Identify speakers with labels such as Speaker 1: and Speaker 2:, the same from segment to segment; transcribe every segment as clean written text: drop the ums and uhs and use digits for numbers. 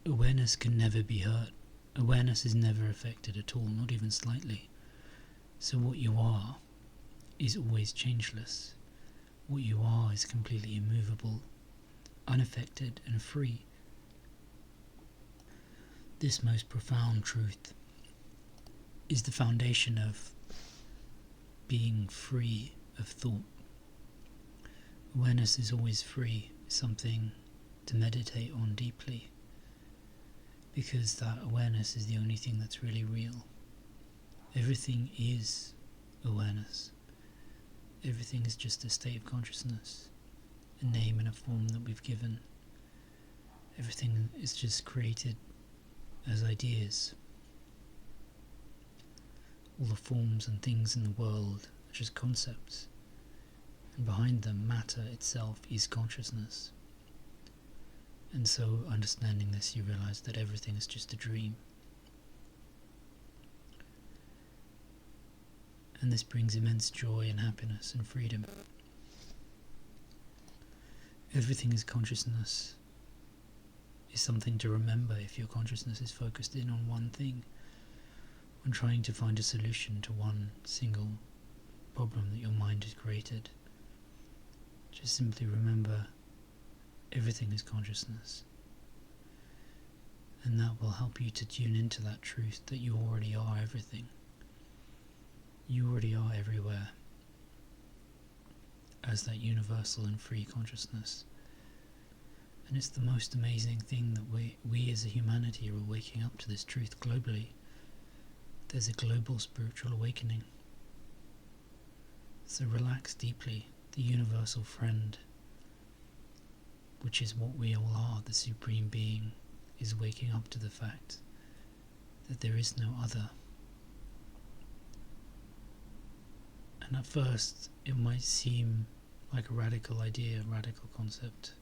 Speaker 1: Awareness can never be hurt. Awareness is never affected at all, not even slightly. So what you are is always changeless. What you are is completely immovable, unaffected and free. This most profound truth is the foundation of being free of thought. Awareness is always free, something to meditate on deeply, because that awareness is the only thing that's really real. Everything is awareness. Everything is just a state of consciousness, a name and a form that we've given. Everything is just created as ideas. All the forms and things in the world are just concepts, and behind them, matter itself is consciousness. And so, understanding this, you realize that everything is just a dream. And this brings immense joy and happiness and freedom. Everything is consciousness is something to remember if your consciousness is focused in on one thing, on trying to find a solution to one single problem that your mind has created. Just simply remember, everything is consciousness. And that will help you to tune into that truth that you already are everything. You already are everywhere as that universal and free consciousness. And it's the most amazing thing that we as a humanity are waking up to this truth globally. There's a global spiritual awakening. So relax deeply. The universal friend, which is what we all are, the Supreme Being, is waking up to the fact that there is no other. And at first it might seem like a radical idea, a radical concept.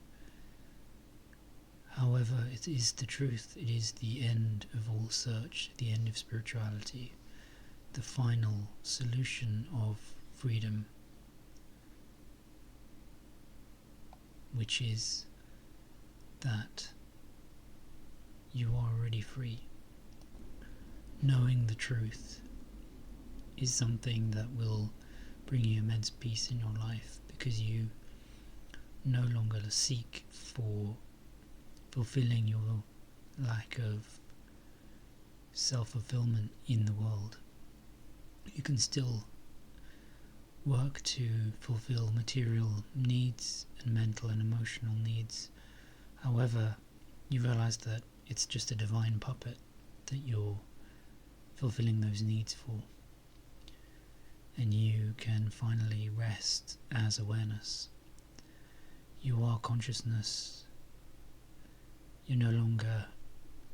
Speaker 1: However, it is the truth. It is the end of all search, the end of spirituality, the final solution of freedom, which is that you are already free. Knowing the truth is something that will bring you immense peace in your life, because you no longer seek for fulfilling your lack of self-fulfillment in the world. You can still work to fulfill material needs and mental and emotional needs. However, you realize that it's just a divine puppet that you're fulfilling those needs for. And you can finally rest as awareness. You are consciousness. You're no longer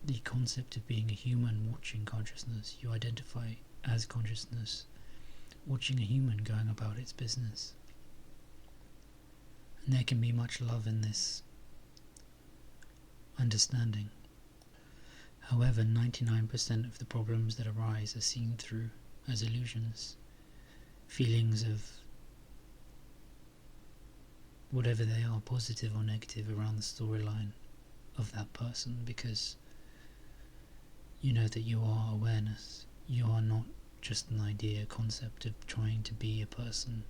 Speaker 1: the concept of being a human watching consciousness. You identify as consciousness, watching a human going about its business. And there can be much love in this understanding. However, 99% of the problems that arise are seen through as illusions. Feelings of whatever they are, positive or negative, around the storyline of that person, because you know that you are awareness. You are not just an idea, concept of trying to be a person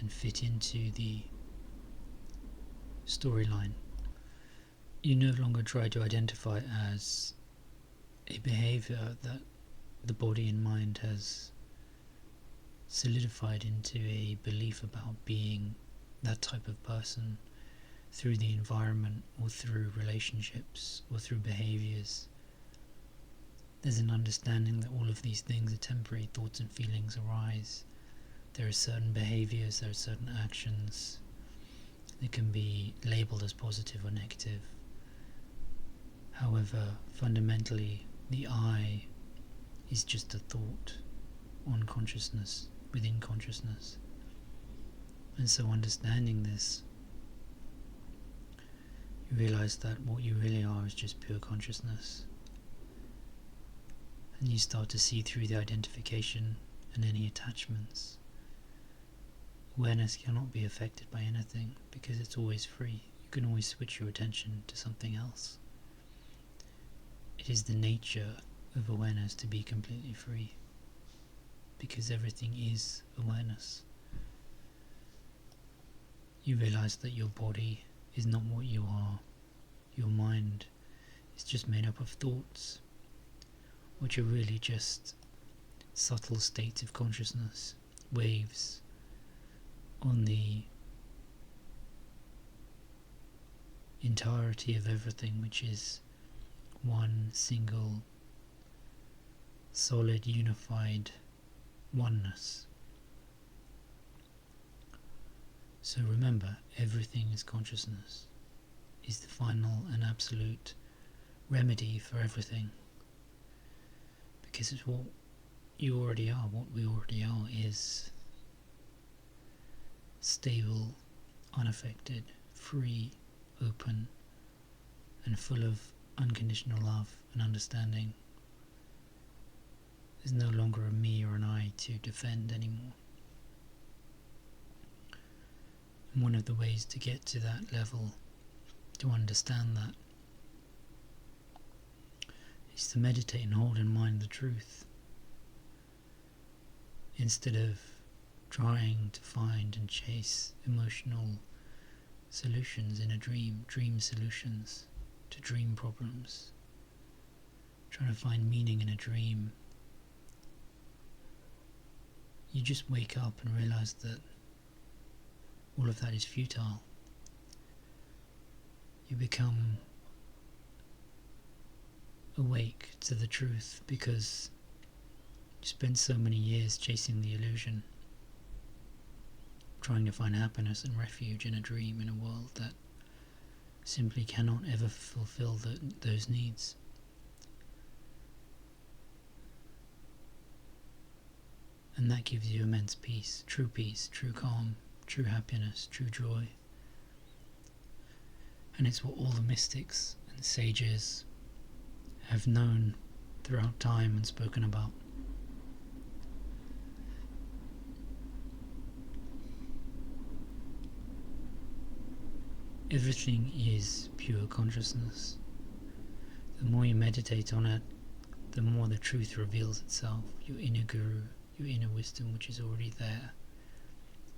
Speaker 1: and fit into the storyline. You no longer try to identify as a behavior that the body and mind has solidified into a belief about being that type of person through the environment or through relationships or through behaviors. There's an understanding that all of these things are temporary. Thoughts and feelings arise. There are certain behaviors, there are certain actions that can be labeled as positive or negative. However, fundamentally, the I is just a thought on consciousness, within consciousness. And so understanding this, you realize that what you really are is just pure consciousness. And you start to see through the identification and any attachments. Awareness cannot be affected by anything because it's always free. You can always switch your attention to something else. is the nature of awareness, to be completely free, because everything is awareness. You realize that your body is not what you are. Your mind is just made up of thoughts, which are really just subtle states of consciousness, waves on the entirety of everything, which is one single solid unified oneness. So remember, everything is consciousness, is the final and absolute remedy for everything, because it's what you already are. What we already are is stable, unaffected, free, open, and full of unconditional love and understanding. There's no longer a me or an I to defend anymore. And one of the ways to get to that level, to understand that, is to meditate and hold in mind the truth, instead of trying to find and chase emotional solutions in a dream solutions to dream problems, trying to find meaning in a dream. You just wake up and realize that all of that is futile. You become awake to the truth because you spent so many years chasing the illusion, trying to find happiness and refuge in a dream in a world that simply cannot ever fulfill those needs. And that gives you immense peace, true calm, true happiness, true joy. And it's what all the mystics and sages have known throughout time and spoken about. Everything is pure consciousness. The more you meditate on it, the more the truth reveals itself. Your inner guru, your inner wisdom, which is already there,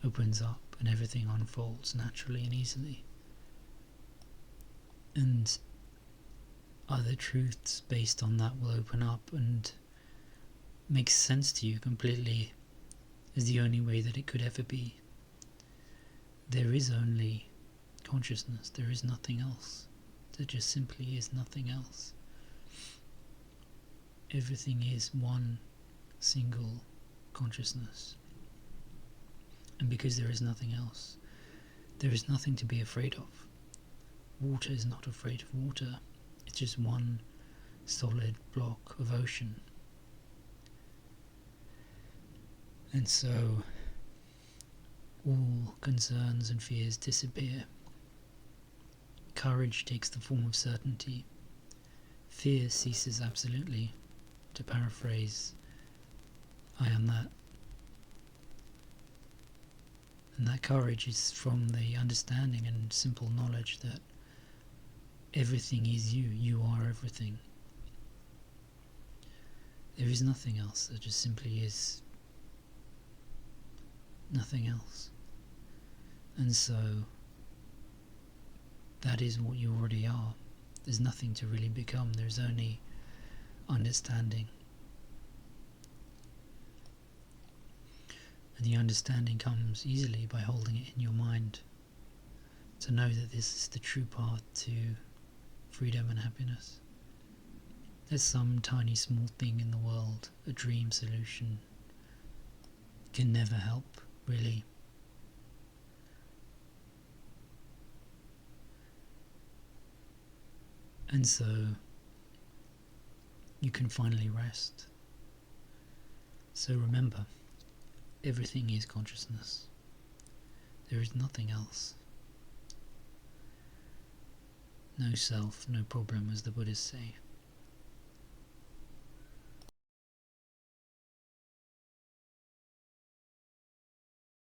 Speaker 1: opens up and everything unfolds naturally and easily. And other truths based on that will open up and make sense to you completely as the only way that it could ever be. There is only consciousness, there is nothing else. There just simply is nothing else. Everything is one single consciousness. And because there is nothing else, there is nothing to be afraid of. Water is not afraid of water. It's just one solid block of ocean. And so all concerns and fears disappear. Courage takes the form of certainty. Fear ceases absolutely. To paraphrase, I am that. And that courage is from the understanding and simple knowledge that everything is you. You are everything. There is nothing else. There just simply is nothing else. And so that is what you already are. There's nothing to really become. There's only understanding. And the understanding comes easily by holding it in your mind, to know that this is the true path to freedom and happiness. There's some tiny small thing in the world, a dream solution, can never help, really. And so you can finally rest. So remember, everything is consciousness. There is nothing else. No self, no problem, as the Buddhists say.